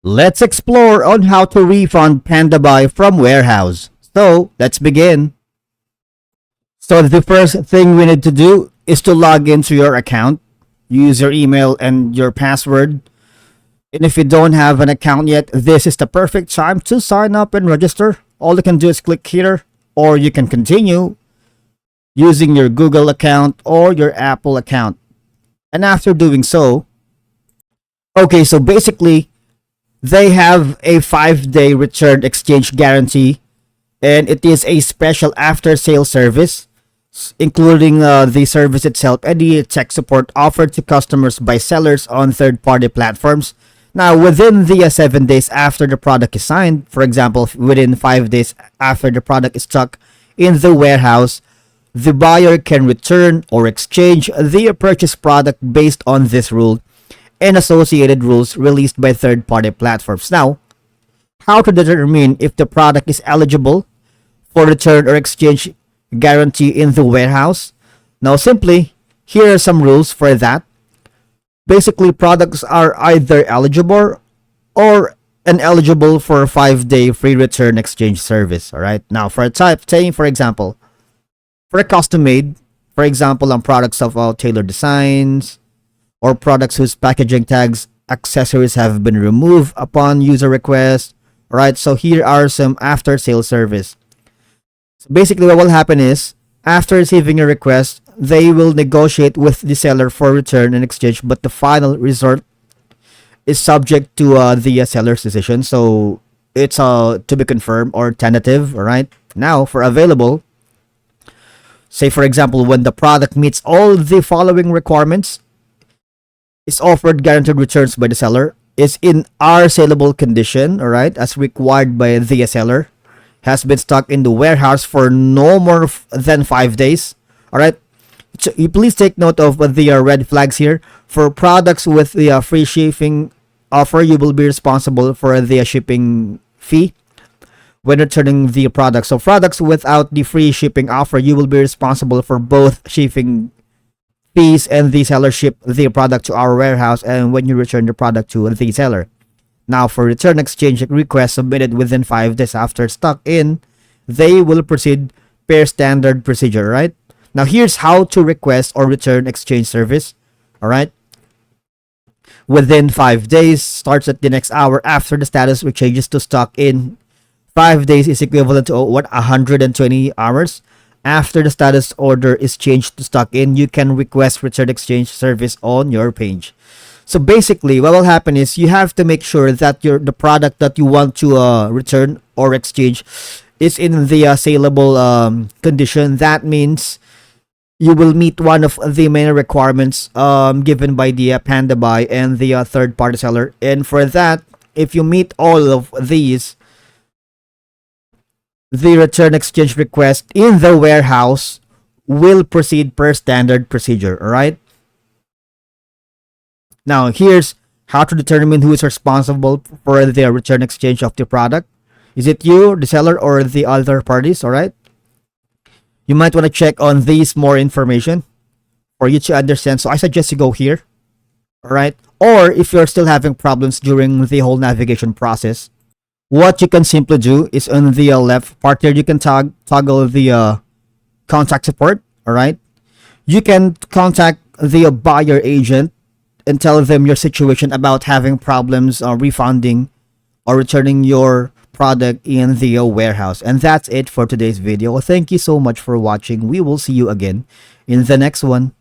Let's explore on how to refund Pandabuy from warehouse. So, let's begin. So, the first thing we need to do is to log into your account. Use your email and your password. And if you don't have an account yet, this is the perfect time to sign up and register. All you can do is click here, or you can continue using your Google account or your Apple account. And after doing so, so basically, they have a 5-day return exchange guarantee, and it is a special after-sale service, including the service itself and the tech support offered to customers by sellers on third-party platforms. Now, within the 7 days after the product is signed, for example, within 5 days after the product is stuck in the warehouse, the buyer can return or exchange the purchased product based on this rule and associated rules released by third-party platforms. Now, how to determine if the product is eligible for return or exchange guarantee in the warehouse? Now, simply, here are some rules for that. Basically, products are either eligible or ineligible for a 5-day free return exchange service. All right. Now, for a type, say, for example, for a custom made, for example, on products of tailored designs, or products whose packaging tags, accessories have been removed upon user request. Alright, so here are some after sale service. So basically what will happen is, after receiving a request, they will negotiate with the seller for return and exchange, but the final result is subject to the seller's decision. So it's to be confirmed or tentative. Alright, now for available, say for example, when the product meets all the following requirements, is offered guaranteed returns by the seller, is in our saleable condition, alright, as required by the seller, has been stuck in the warehouse for no more than 5 days, alright. So you please take note of the red flags here. For products with the free shipping offer, you will be responsible for the shipping fee when returning the product. So products without the free shipping offer, you will be responsible for both shipping fees and the seller ship the product to our warehouse and when you return the product to the seller. Now, for return exchange requests submitted within 5 days after stock in, they will proceed per standard procedure, right? Now, here's how to request or return exchange service, all right? Within 5 days, starts at the next hour after the status which changes to stock in. 5 days is equivalent to 120 hours. After the status order is changed to stock in, you can request return exchange service on your page. So basically, what will happen is you have to make sure that the product that you want to return or exchange is in the saleable condition. That means you will meet one of the main requirements given by the Pandabuy and the third-party seller. And for that, if you meet all of these, the return exchange request in the warehouse will proceed per standard procedure. Alright. Now, here's how to determine who is responsible for the return exchange of the product. Is it you, the seller, or the other parties? Alright. You might want to check on these more information for you to understand. So I suggest you go here. Alright. Or if you're still having problems during the whole navigation process, what you can simply do is on the left part here, you can toggle the contact support. All right. You can contact the buyer agent and tell them your situation about having problems refunding or returning your product in the warehouse. And that's it for today's video. Thank you so much for watching. We will see you again in the next one.